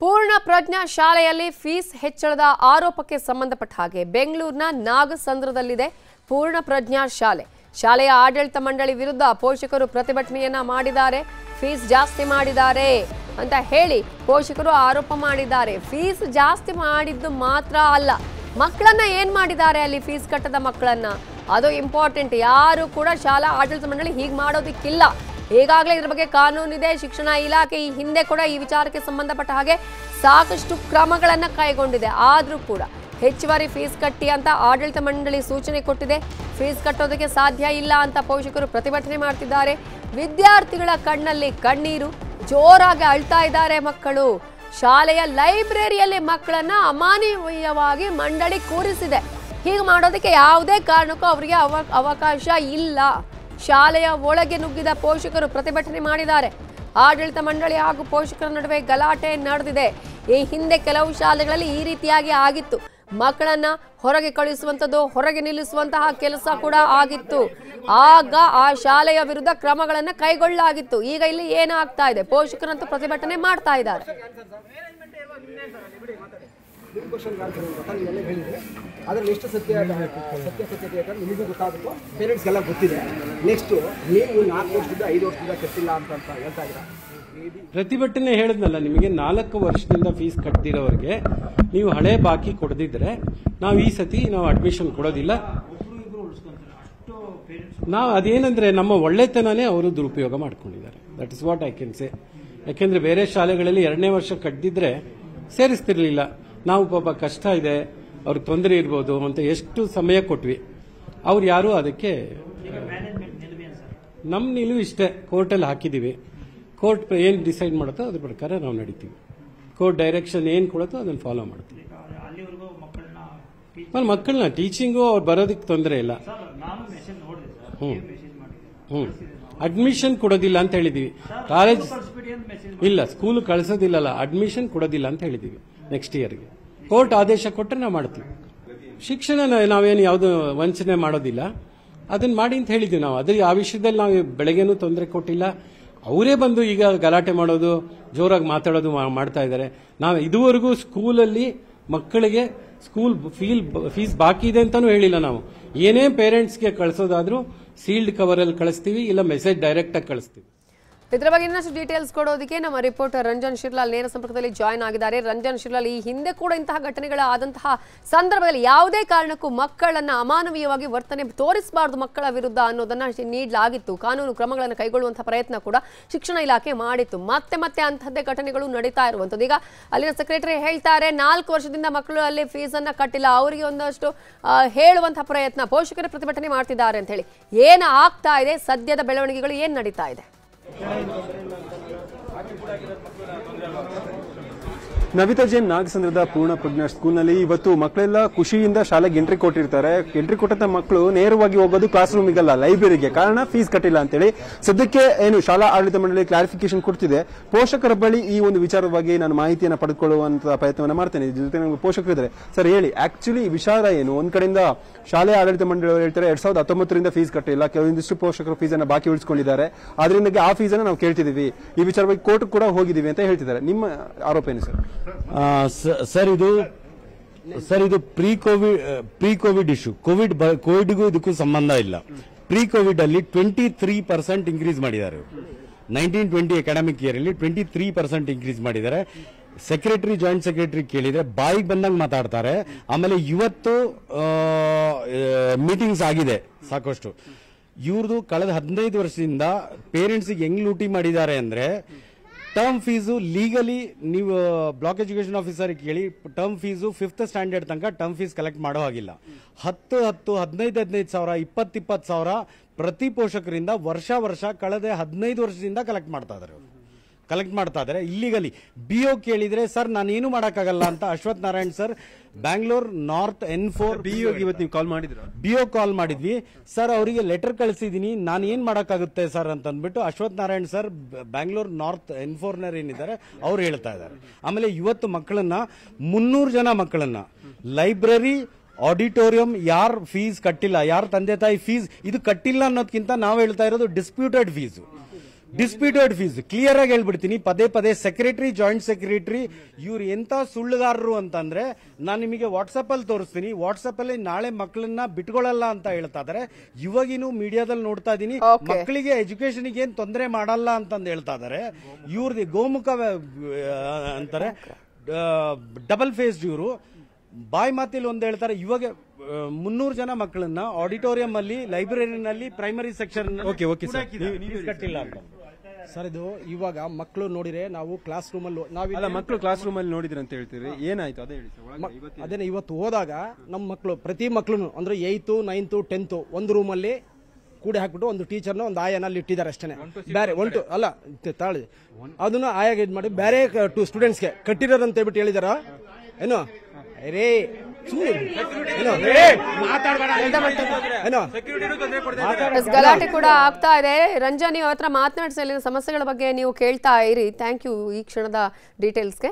ಪೂರ್ಣ ಪ್ರಜ್ಞಾ ಶಾಲೆಯಲ್ಲಿ ಫೀಸ್ ಹೆಚ್ಚಳದ ಆರೋಪಕ್ಕೆ ಸಂಬಂಧಪಟ್ಟ ಹಾಗೆ ಬೆಂಗಳೂರಿನ ನಾಗಸಂದ್ರದಲ್ಲಿದೆ ಪೂರ್ಣ ಪ್ರಜ್ಞಾ ಶಾಲೆ. ಶಾಲೆಯ ಆಡಳಿತ ಮಂಡಳಿ ವಿರುದ್ಧ ಪೋಷಕರು ಪ್ರತಿಭಟನೆಯನ್ನ ಮಾಡಿದ್ದಾರೆ. ಫೀಸ್ ಜಾಸ್ತಿ ಮಾಡಿದ್ದಾರೆ ಅಂತ ಹೇಳಿ ಪೋಷಕರು ಆರೋಪ ಮಾಡಿದ್ದಾರೆ. ಫೀಸ್ ಜಾಸ್ತಿ ಮಾಡಿದ್ದು ಮಾತ್ರ ಅಲ್ಲ, ಮಕ್ಕಳನ್ನ ಏನ್ ಮಾಡಿದ್ದಾರೆ ಅಲ್ಲಿ ಫೀಸ್ ಕಟ್ಟದ ಮಕ್ಕಳನ್ನ, ಅದು ಇಂಪಾರ್ಟೆಂಟ್. ಯಾರು ಕೂಡ ಶಾಲಾ ಆಡಳಿತ ಮಂಡಳಿ ಹೀಗೆ ಮಾಡೋದಕ್ಕಿಲ್ಲ. ಈಗಾಗಲೇ ಇದರ ಬಗ್ಗೆ ಕಾನೂನಿದೆ. ಶಿಕ್ಷಣ ಇಲಾಖೆ ಈ ಹಿಂದೆ ಕೂಡ ಈ ವಿಚಾರಕ್ಕೆ ಸಂಬಂಧಪಟ್ಟ ಹಾಗೆ ಸಾಕಷ್ಟು ಕ್ರಮಗಳನ್ನು ಕೈಗೊಂಡಿದೆ. ಆದರೂ ಕೂಡ ಹೆಚ್ಚುವರಿ ಫೀಸ್ ಕಟ್ಟಿ ಅಂತ ಆಡಳಿತ ಮಂಡಳಿ ಸೂಚನೆ ಕೊಟ್ಟಿದೆ. ಫೀಸ್ ಕಟ್ಟೋದಕ್ಕೆ ಸಾಧ್ಯ ಇಲ್ಲ ಅಂತ ಪೋಷಕರು ಪ್ರತಿಭಟನೆ ಮಾಡ್ತಿದ್ದಾರೆ. ವಿದ್ಯಾರ್ಥಿಗಳ ಕಣ್ಣಲ್ಲಿ ಕಣ್ಣೀರು, ಜೋರಾಗಿ ಅಳ್ತಾ ಇದ್ದಾರೆ ಮಕ್ಕಳು. ಶಾಲೆಯ ಲೈಬ್ರರಿಯಲ್ಲಿ ಮಕ್ಕಳನ್ನ ಅಮಾನವೀಯವಾಗಿ ಮಂಡಳಿ ಕೂರಿಸಿದೆ. ಹೀಗೆ ಮಾಡೋದಕ್ಕೆ ಯಾವುದೇ ಕಾರಣಕ್ಕೂ ಅವರಿಗೆ ಅವಕಾಶ ಇಲ್ಲ. ಶಾಲೆಯ ಒಳಗೆ ನುಗ್ಗಿದ ಪೋಷಕರು ಪ್ರತಿಭಟನೆ ಮಾಡಿದ್ದಾರೆ. ಆಡಳಿತ ಮಂಡಳಿ ಹಾಗೂ ಪೋಷಕರ ನಡುವೆ ಗಲಾಟೆ ನಡೆದಿದೆ. ಈ ಹಿಂದೆ ಕೆಲವು ಶಾಲೆಗಳಲ್ಲಿ ಈ ರೀತಿಯಾಗಿ ಆಗಿತ್ತು. ಮಕ್ಕಳನ್ನ ಹೊರಗೆ ಕಳುಹಿಸುವಂಥದ್ದು, ಹೊರಗೆ ನಿಲ್ಲಿಸುವಂತಹ ಕೆಲಸ ಕೂಡ ಆಗಿತ್ತು. ಆಗ ಆ ಶಾಲೆಯ ವಿರುದ್ಧ ಕ್ರಮಗಳನ್ನು ಕೈಗೊಳ್ಳಲಾಗಿತ್ತು. ಈಗ ಇಲ್ಲಿ ಏನಾಗ್ತಾ ಇದೆ, ಪೋಷಕರಂತೂ ಪ್ರತಿಭಟನೆ ಮಾಡ್ತಾ ಇದ್ದಾರೆ. ಅದರಲ್ಲಿ ಎಷ್ಟು ಸತ್ಯಾಸತ್ಯತೆ ನಿಮಗೂ ಗೊತ್ತಾಗುತ್ತೋ ಪೇರೆಂಟ್ಸ್ಗೆಲ್ಲ ಗೊತ್ತಿದೆ. ನೆಕ್ಸ್ಟ್ ನೀವು 4 ವರ್ಷದಿಂದ 5 ವರ್ಷದಿಂದ ಕಟ್ಟಿಲ್ಲ ಅಂತ ಹೇಳ್ತಾ ಇದ್ದೀರಾ. ಪ್ರತಿಭಟನೆ ಹೇಳಿದ್ನಲ್ಲ ನಿಮಗೆ, 4 ವರ್ಷದಿಂದ ಫೀಸ್ ಕಟ್ಟದಿರೋರಿಗೆ ನೀವು ಹಳೆ ಬಾಕಿ ಕೊಡದಿದ್ರೆ ನಾವು ಈ ಸತಿ ನಾವು ಅಡ್ಮಿಷನ್ ಕೊಡೋದಿಲ್ಲ. ನಾವು ಅದೇನಂದ್ರೆ ನಮ್ಮ ಒಳ್ಳೆತನನೇ ಅವರು ದುರುಪಯೋಗ ಮಾಡ್ಕೊಂಡಿದ್ದಾರೆ. That is what I can say. ಯಾಕೆಂದ್ರೆ ಬೇರೆ ಶಾಲೆಗಳಲ್ಲಿ 2ನೇ ವರ್ಷ ಕಟ್ಟಿದ್ರೆ ಸೇರಿಸ್ತಿರ್ಲಿಲ್ಲ. ನಾವು ಪಾಪ ಕಷ್ಟ ಇದೆ, ಅವ್ರಿಗೆ ತೊಂದರೆ ಇರ್ಬೋದು ಅಂತ ಎಷ್ಟು ಸಮಯ ಕೊಟ್ವಿ. ಅವ್ರು ಯಾರು ಅದಕ್ಕೆ ನಮ್ಮ ನಿಲುವು ಇಷ್ಟೇ, ಕೋರ್ಟಲ್ಲಿ ಹಾಕಿದೀವಿ. ಕೋರ್ಟ್ ಏನ್ ಡಿಸೈಡ್ ಮಾಡುತ್ತೋ ಅದ್ರ ಪ್ರಕಾರ ನಾವು ನಡೀತೀವಿ. ಕೋರ್ಟ್ ಡೈರೆಕ್ಷನ್ ಏನ್ ಕೊಡುತ್ತೋ ಅದನ್ನ ಫಾಲೋ ಮಾಡ್ತೀವಿ. ಮಕ್ಕಳನ್ನ ಟೀಚಿಂಗು ಅವ್ರು ಬರೋದಕ್ಕೆ ತೊಂದರೆ ಇಲ್ಲ. ಅಡ್ಮಿಷನ್ ಕೊಡೋದಿಲ್ಲ ಅಂತ ಹೇಳಿದೀವಿ. ಕಾಲೇಜ್ ಇಲ್ಲ, ಸ್ಕೂಲ್ ಕಳಿಸೋದಿಲ್ಲಲ್ಲ, ಅಡ್ಮಿಷನ್ ಕೊಡೋದಿಲ್ಲ ಅಂತ ಹೇಳಿದೀವಿ. ನೆಕ್ಸ್ಟ್ ಇಯರ್ಗೆ ಕೋರ್ಟ್ ಆದೇಶ ಕೊಟ್ಟರೆ ನಾವು ಮಾಡ್ತೀವಿ. ಶಿಕ್ಷಣ ನಾವೇನು ಯಾವುದು ವಂಚನೆ ಮಾಡೋದಿಲ್ಲ, ಅದನ್ನ ಮಾಡಿ ಅಂತ ಹೇಳಿದ್ವಿ ನಾವು. ಅದ್ರ ಆ ವಿಷಯದಲ್ಲಿ ನಾವು ಬೆಳಗ್ಗೆನೂ ತೊಂದರೆ ಕೊಟ್ಟಿಲ್ಲ. ಅವರೇ ಬಂದು ಈಗ ಗಲಾಟೆ ಮಾಡೋದು, ಜೋರಾಗಿ ಮಾತಾಡೋದು ಮಾಡ್ತಾ ಇದ್ದಾರೆ. ನಾವು ಇದುವರೆಗೂ ಸ್ಕೂಲಲ್ಲಿ ಮಕ್ಕಳಿಗೆ ಸ್ಕೂಲ್ ಫೀಸ್ ಬಾಕಿ ಇದೆ ಅಂತಾನೂ ಹೇಳಿಲ್ಲ. ನಾವು ಏನೇ ಪೇರೆಂಟ್ಸ್ಗೆ ಕಳಿಸೋದಾದ್ರೂ ಸೀಲ್ಡ್ ಕವರಲ್ಲಿ ಕಳಿಸ್ತೀವಿ, ಇಲ್ಲ ಮೆಸೇಜ್ ಡೈರೆಕ್ಟ್ ಆಗಿ ಕಳಿಸ್ತೀವಿ. ಇದರ ಬಗ್ಗೆ ಇನ್ನಷ್ಟು ಡೀಟೇಲ್ಸ್ ಕೊಡೋದಕ್ಕೆ ನಮ್ಮ ರಿಪೋರ್ಟರ್ ರಂಜನ್ ಶಿರ್ಲಾಲ್ ನೇರ ಸಂಪರ್ಕದಲ್ಲಿ ಜಾಯ್ನ್ ಆಗಿದ್ದಾರೆ. ರಂಜನ್ ಶಿರ್ಲಾಲ್, ಈ ಹಿಂದೆ ಕೂಡ ಇಂತಹ ಘಟನೆಗಳಾದಂತಹ ಸಂದರ್ಭದಲ್ಲಿ ಯಾವುದೇ ಕಾರಣಕ್ಕೂ ಮಕ್ಕಳನ್ನ ಅಮಾನವೀಯವಾಗಿ ವರ್ತನೆ ತೋರಿಸಬಾರದು ಮಕ್ಕಳ ವಿರುದ್ಧ ಅನ್ನೋದನ್ನ ನೀಡಲಾಗಿತ್ತು. ಕಾನೂನು ಕ್ರಮಗಳನ್ನು ಕೈಗೊಳ್ಳುವಂತಹ ಪ್ರಯತ್ನ ಕೂಡ ಶಿಕ್ಷಣ ಇಲಾಖೆ ಮಾಡಿತ್ತು. ಮತ್ತೆ ಅಂತಹದ್ದೇ ಘಟನೆಗಳು ನಡೀತಾ ಇರುವಂತದ್ದು. ಈಗ ಅಲ್ಲಿನ ಸೆಕ್ರೆಟರಿ ಹೇಳ್ತಾರೆ 4 ವರ್ಷದಿಂದ ಮಕ್ಕಳು ಅಲ್ಲಿ ಫೀಸ್ ಅನ್ನ ಕಟ್ಟಿಲ್ಲ, ಅವರಿಗೆ ಒಂದಷ್ಟು ಹೇಳುವಂತಹ ಪ್ರಯತ್ನ, ಪೋಷಕರ ಪ್ರತಿಭಟನೆ ಮಾಡ್ತಿದ್ದಾರೆ ಅಂತ ಹೇಳಿ. ಏನು ಆಗ್ತಾ ಇದೆ, ಸದ್ಯದ ಬೆಳವಣಿಗೆಗಳು ಏನ್ ನಡೀತಾ ಇದೆ? ನವಿತಾ ಜೈನ್ ನಾಗಸಂದ್ರದ ಪೂರ್ಣ ಪ್ರಜ್ಞಾ ಸ್ಕೂಲ್ನಲ್ಲಿ ಇವತ್ತು ಮಕ್ಕಳೆಲ್ಲ ಖುಷಿಯಿಂದ ಶಾಲೆಗೆ ಎಂಟ್ರಿ ಕೊಟ್ಟಿರ್ತಾರೆ. ಎಂಟ್ರಿ ಕೊಟ್ಟಂತ ಮಕ್ಕಳು ನೇರವಾಗಿ ಹೋಗೋದು ಕ್ಲಾಸ್ ರೂಮಿಗಲ್ಲ, ಲೈಬ್ರರಿಗೆ. ಕಾರಣ ಫೀಸ್ ಕಟ್ಟಿಲ್ಲ ಅಂತೇಳಿ. ಸದ್ಯಕ್ಕೆ ಏನು ಶಾಲಾ ಆಡಳಿತ ಮಂಡಳಿ ಕ್ಲಾರಿಫಿಕೇಶನ್ ಕೊಡ್ತಿದೆ. ಪೋಷಕರ ಬಳಿ ಈ ಒಂದು ವಿಚಾರವಾಗಿ ನಾನು ಮಾಹಿತಿಯನ್ನು ಪಡೆದುಕೊಳ್ಳುವಂತ ಪ್ರಯತ್ನವನ್ನ ಮಾಡ್ತೇನೆ. ಜೊತೆ ನಮಗೆ ಪೋಷಕರು ಇದ್ದಾರೆ. ಸರ್ ಹೇಳಿ, ಆಕ್ಚುಲಿ ಈ ವಿಚಾರ ಏನು? ಒಂದ್ ಕಡೆಯಿಂದ ಶಾಲೆಯ ಆಡಳಿತ ಮಂಡಳಿ ಹೇಳ್ತಾರೆ 2019ರಿಂದ ಫೀಸ್ ಕಟ್ಟಿಲ್ಲ, ಕೆಲವೊಂದಿಷ್ಟು ಪೋಷಕರು ಫೀಸ್ ಅನ್ನ ಬಾಕಿ ಉಳಿಸಿಕೊಂಡಿದ್ದಾರೆ, ಅದರಿಂದ ಆ ಫೀಸ್ ಅನ್ನ ನಾವು ಕೇಳ್ತಿದೀವಿ, ಈ ವಿಚಾರವಾಗಿ ಕೋರ್ಟ್ ಕೂಡ ಹೋಗಿದೀವಿ ಅಂತ ಹೇಳ್ತಿದ್ದಾರೆ. ನಿಮ್ಮ ಆರೋಪ ಏನು ಸರ್? ಸರ್ ಇದು ಪ್ರೀ ಕೋವಿಡ್ ಇಶ್ಯೂ. ಕೋವಿಡ್ಗೂ ಇದಕ್ಕೂ ಸಂಬಂಧ ಇಲ್ಲ. ಪ್ರೀ ಕೋವಿಡ್ ಅಲ್ಲಿ 23% ಇನ್ಕ್ರೀಸ್ ಮಾಡಿದ್ದಾರೆ. 1920 ಅಕಾಡೆಮಿಕ್ ಇಯರ್ ಅಲ್ಲಿ 23% ಇನ್ಕ್ರೀಸ್ ಮಾಡಿದ್ದಾರೆ. ಸೆಕ್ರೆಟರಿ, ಜಾಯಿಂಟ್ ಸೆಕ್ರೆಟರಿ ಕೇಳಿದ್ರೆ ಬಾಯಿಗೆ ಬಂದಂಗೆ ಮಾತಾಡ್ತಾರೆ. ಆಮೇಲೆ ಇವತ್ತು ಮೀಟಿಂಗ್ಸ್ ಆಗಿದೆ ಸಾಕಷ್ಟು. ಇವ್ರದ್ದು ಕಳೆದ 15 ವರ್ಷದಿಂದ ಪೇರೆಂಟ್ಸ್ಗೆ ಹೆಂಗ್ ಲೂಟಿ ಮಾಡಿದ್ದಾರೆ ಅಂದ್ರೆ, ಟರ್ಮ್ ಫೀಸು ಲೀಗಲಿ ನೀವು ಬ್ಲಾಕ್ ಎಜುಕೇಶನ್ ಆಫೀಸರ್ ಕೇಳಿ, ಟರ್ಮ್ ಫೀಸು 5th ಸ್ಟ್ಯಾಂಡರ್ಡ್ ತನಕ ಟರ್ಮ್ ಫೀಸ್ ಕಲೆಕ್ಟ್ ಮಾಡೋ ಹಾಗಿಲ್ಲ. 10, 15 ಸಾವಿರ, 20 ಸಾವಿರ ಪ್ರತಿ ಪೋಷಕರಿಂದ ವರ್ಷ ಕಳೆದ 15 ವರ್ಷದಿಂದ ಕಲೆಕ್ಟ್ ಮಾಡ್ತಾ ಇದ್ದಾರೆ ಇಲ್ಲಿಗಲಿ. BO ಕೇಳಿದ್ರೆ ಸರ್ ನಾನೇನು ಮಾಡಕ್ಕಾಗಲ್ಲ ಅಂತ Ashwath Narayan sir Bangalore north N4 ಇವತ್ತು ನೀವು ಕಾಲ್ ಮಾಡಿದ್ರು. BO ಕಾಲ್ ಮಾಡಿದ್ವಿ ಸರ್, ಅವರಿಗೆ ಲೆಟರ್ ಕಳಿಸಿದೀನಿ, ನಾನು ಏನ್ ಮಾಡಕ್ಕಾಗುತ್ತೆ ಸರ್ ಅಂತ ಅಂದ್ಬಿಟ್ಟು Ashwath Narayan sir Bangalore north N4 ಏನಿದ್ದಾರೆ ಅವ್ರು ಹೇಳ್ತಾ ಇದ್ದಾರೆ. ಆಮೇಲೆ ಇವತ್ತು ಮಕ್ಕಳನ್ನ 300 ಜನ ಮಕ್ಕಳನ್ನ ಲೈಬ್ರರಿ, ಆಡಿಟೋರಿಯಂ ಯಾರು ಫೀಸ್ ಕಟ್ಟಿಲ್ಲ, ಯಾರ ತಂದೆ ತಾಯಿ ಫೀಸ್ ಇದು ಕಟ್ಟಿಲ್ಲ ಅನ್ನೋದಕ್ಕಿಂತ ನಾವು ಹೇಳ್ತಾ ಇರೋದು disputed fees. Disputed fees clear ಆಗಿ ಹೇಳ್ಬಿಡ್ತೀನಿ, ಪದೇ ಪದೇ ಸೆಕ್ರೆಟರಿ, ಜಾಯಿಂಟ್ ಸೆಕ್ರೆಟರಿ ಇವ್ರು ಎಂತ ಸುಳ್ಳುಗಾರರು ಅಂತಂದ್ರೆ ನಾನು ನಿಮಗೆ ವಾಟ್ಸಪ್ ಅಲ್ಲಿ ತೋರಿಸ್ತೀನಿ. ವಾಟ್ಸಪ್ ಅಲ್ಲಿ ನಾಳೆ ಮಕ್ಕಳನ್ನ ಬಿಟ್ಕೊಳ್ಳಲ್ಲ ಅಂತ ಹೇಳ್ತಾ ಇದಾರೆ. ಇವಾಗಿನೂ ಮೀಡಿಯಾದಲ್ಲಿ ನೋಡ್ತಾ ಇದೀನಿ, ಮಕ್ಕಳಿಗೆ ಎಜುಕೇಶನ್ಗೆ ಏನ್ ತೊಂದರೆ ಮಾಡಲ್ಲ ಅಂತಂದು ಹೇಳ್ತಾ ಇದಾರೆ. ಇವ್ರದ್ದು ಗೋಮುಖ ಅಂತಾರೆ, ಡಬಲ್ ಫೇಸ್ಡ್ ಇವರು. ಬಾಯ್ ಮಾತಿಲ್ ಒಂದು ಹೇಳ್ತಾರೆ, ಇವಾಗ 300 ಜನ ಮಕ್ಕಳನ್ನ ಆಡಿಟೋರಿಯಂ ಅಲ್ಲಿ, ಲೈಬ್ರರಿನಲ್ಲಿ, ಪ್ರೈಮರಿ ಸೆಕ್ಷನ್ ಕಟ್ಟಿಲ್ಲ ಅಂತ ಸರ್. ಇದು ಇವಾಗ ಮಕ್ಕಳು ನೋಡಿದ್ರೆ ನಾವು ಕ್ಲಾಸ್ ರೂಮ್ ಅಲ್ಲಿ ಮಕ್ಕಳು ಕ್ಲಾಸ್ ರೂಮ್ ಅಲ್ಲಿ ನೋಡಿದ್ರೆ ಅಂತ ಹೇಳ್ತೀರಿ, ಏನಾಯ್ತು ಅದೇ ಹೇಳಿ. ಅದೇನೆ ಇವತ್ತು ಹೋದಾಗ ನಮ್ಮ ಮಕ್ಕಳು ಪ್ರತಿ ಮಕ್ಕಳು ಅಂದ್ರೆ 8th 9th 10th ಒಂದು ರೂಮ್ ಅಲ್ಲಿ ಕೂಡಿ ಹಾಕ್ಬಿಟ್ಟು ಒಂದು ಟೀಚರ್ನ ಒಂದು ಆಯನ ಅಲ್ಲಿ ಇಟ್ಟಿದ್ದಾರೆ ಅಷ್ಟೇ. ಬೇರೆ ಒಂಟು ಅಲ್ಲ ತಾಳಿ ಅದನ್ನ ಆಯಾಗ ಇದ್ ಮಾಡಿ ಬೇರೆ 2 ಸ್ಟೂಡೆಂಟ್ಸ್ಗೆ ಕಟ್ಟಿರೋದಂತ ಹೇಳ್ಬಿಟ್ಟು ಹೇಳಿದಾರ ಏನು ರೇ ಗಲಾಟೆ ಕೂಡ ಆಗ್ತಾ ಇದೆ. ರಂಜನ್, ನೀವು ಹತ್ರ ಮಾತನಾಡಿಸಿ ಸಮಸ್ಯೆಗಳ ಬಗ್ಗೆ ನೀವು ಕೇಳ್ತಾ ಇರಿ. ಥ್ಯಾಂಕ್ ಯು ಈ ಕ್ಷಣದ ಡೀಟೇಲ್ಸ್ಗೆ.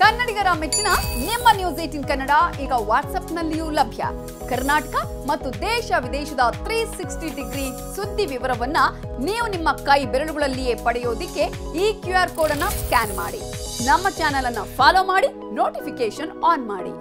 ಕನ್ನಡಿಗರ ಮೆಚ್ಚಿನ ನಿಮ್ಮ ನ್ಯೂಸ್ 18 ಕನ್ನಡ ಈಗ ವಾಟ್ಸ್ಆಪ್ನಲ್ಲಿಯೂ ಲಭ್ಯ. ಕರ್ನಾಟಕ ಮತ್ತು ದೇಶ ವಿದೇಶದ 360 ಡಿಗ್ರಿ ಸುದ್ದಿ ವಿವರವನ್ನ ನೀವು ನಿಮ್ಮ ಕೈ ಬೆರಳುಗಳಲ್ಲಿಯೇ ಪಡೆಯೋದಿಕ್ಕೆ ಈ QR ಕೋಡ್ ಅನ್ನ ಸ್ಕ್ಯಾನ್ ಮಾಡಿ. ನಮ್ಮ ಚಾನೆಲ್ ಅನ್ನ ಫಾಲೋ ಮಾಡಿ, ನೋಟಿಫಿಕೇಶನ್ ಆನ್ ಮಾಡಿ.